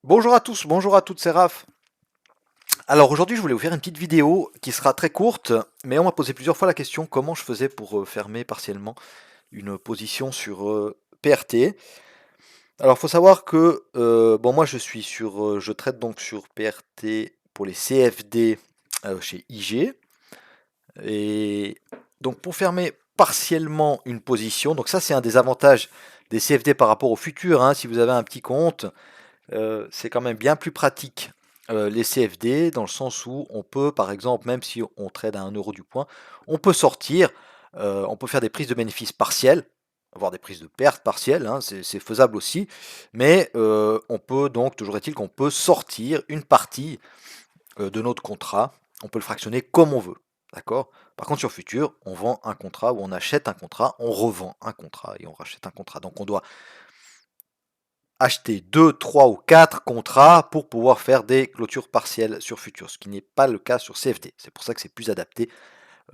Bonjour à tous, bonjour à toutes, c'est Raph. Alors aujourd'hui je voulais vous faire une petite vidéo qui sera très courte, mais on m'a posé plusieurs fois la question comment je faisais pour fermer partiellement une position sur PRT. Alors il faut savoir que bon moi je traite donc sur PRT pour les CFD chez IG. Et donc pour fermer partiellement une position, donc ça c'est un des avantages des CFD par rapport au futur, hein, si vous avez un petit compte. C'est quand même bien plus pratique les CFD dans le sens où on peut, par exemple, même si on trade à 1 euro du point, on peut sortir, on peut faire des prises de bénéfices partielles, voire des prises de pertes partielles, hein, c'est faisable aussi, mais on peut donc, toujours est-il qu'on peut sortir une partie de notre contrat, on peut le fractionner comme on veut, d'accord. Par contre sur futur, on vend un contrat ou on achète un contrat, on revend un contrat et on rachète un contrat. Donc on doit acheter 2, 3 ou 4 contrats pour pouvoir faire des clôtures partielles sur futur, ce qui n'est pas le cas sur CFD. C'est pour ça que c'est plus adapté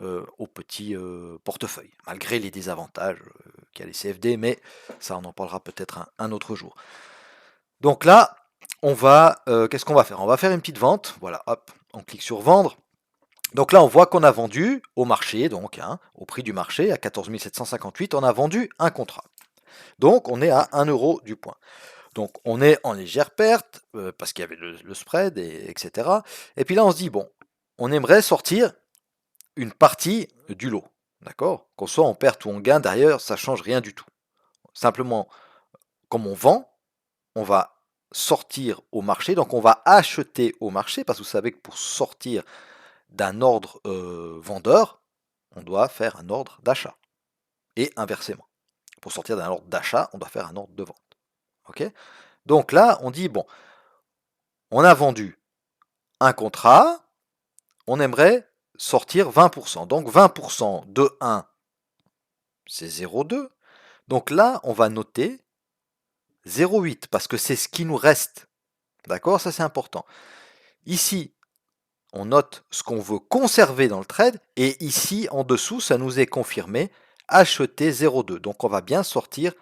aux petits portefeuilles, malgré les désavantages qu'a les CFD, mais ça on en parlera peut-être un autre jour. Donc là, on va, qu'est-ce qu'on va faire? On va faire une petite vente, voilà, hop, on clique sur vendre. Donc là, on voit qu'on a vendu au marché, donc hein, au prix du marché, à 14 758, on a vendu un contrat. Donc on est à 1 euro du point. Donc on est en légère perte, parce qu'il y avait le spread, etc. Et puis là on se dit, bon, on aimerait sortir une partie du lot. D'accord? Qu'on soit en perte ou en gain, d'ailleurs, ça ne change rien du tout. Simplement, comme on vend, on va sortir au marché, donc on va acheter au marché, parce que vous savez que pour sortir d'un ordre vendeur, on doit faire un ordre d'achat. Et inversement. Pour sortir d'un ordre d'achat, on doit faire un ordre de vente. Ok? Donc là, on dit, bon, on a vendu un contrat, on aimerait sortir 20%. Donc 20% de 1, c'est 0,2. Donc là, on va noter 0,8 parce que c'est ce qui nous reste. D'accord? Ça, c'est important. Ici, on note ce qu'on veut conserver dans le trade. Et ici, en dessous, ça nous est confirmé acheter 0,2. Donc on va bien sortir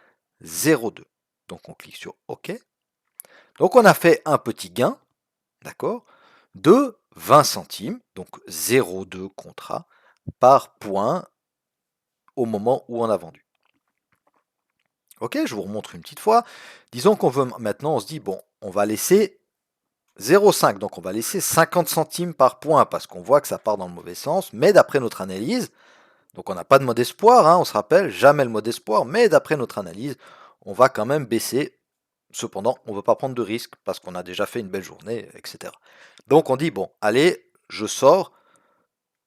0,2. Donc on clique sur OK. Donc on a fait un petit gain, d'accord, de 20 centimes, donc 0,2 contrat par point au moment où on a vendu. Ok, je vous remontre une petite fois. Disons qu'on veut maintenant, on se dit, bon, on va laisser 0,5, donc on va laisser 50 centimes par point parce qu'on voit que ça part dans le mauvais sens, mais d'après notre analyse, donc on n'a pas de mode espoir, hein, on se rappelle, jamais le mode espoir, mais d'après notre analyse, on va quand même baisser. Cependant, on ne veut pas prendre de risques parce qu'on a déjà fait une belle journée, etc. Donc on dit, bon, allez, je sors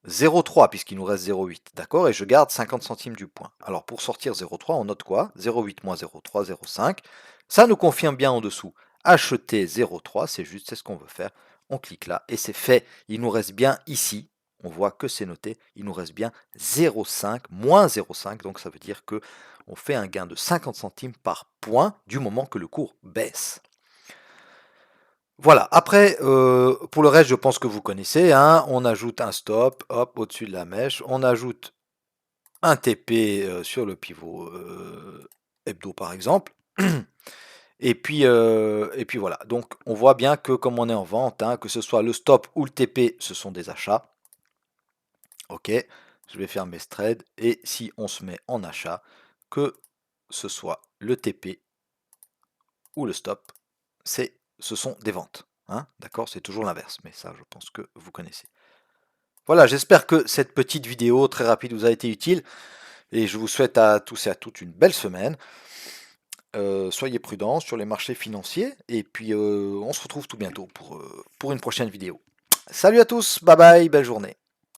0,3 puisqu'il nous reste 0,8, d'accord, et je garde 50 centimes du point. Alors pour sortir 0,3, on note quoi? 0,8 moins 0,3, 0,5. Ça nous confirme bien en dessous. Acheter 0,3, c'est juste, c'est ce qu'on veut faire. On clique là et c'est fait. Il nous reste bien ici, on voit que c'est noté, il nous reste bien 0,5 moins 0,5, donc ça veut dire que on fait un gain de 50 centimes par point du moment que le cours baisse. Voilà, après, pour le reste, je pense que vous connaissez, hein, on ajoute un stop, hop, au-dessus de la mèche, on ajoute un TP sur le pivot hebdo par exemple, et puis voilà, donc on voit bien que comme on est en vente, hein, que ce soit le stop ou le TP, ce sont des achats. Ok, je vais fermer ce trade, et si on se met en achat, que ce soit le TP ou le stop, ce sont des ventes. Hein, d'accord, c'est toujours l'inverse, mais ça je pense que vous connaissez. Voilà, j'espère que cette petite vidéo très rapide vous a été utile, et je vous souhaite à tous et à toutes une belle semaine. Soyez prudents sur les marchés financiers, et puis on se retrouve tout bientôt pour une prochaine vidéo. Salut à tous, bye bye, belle journée.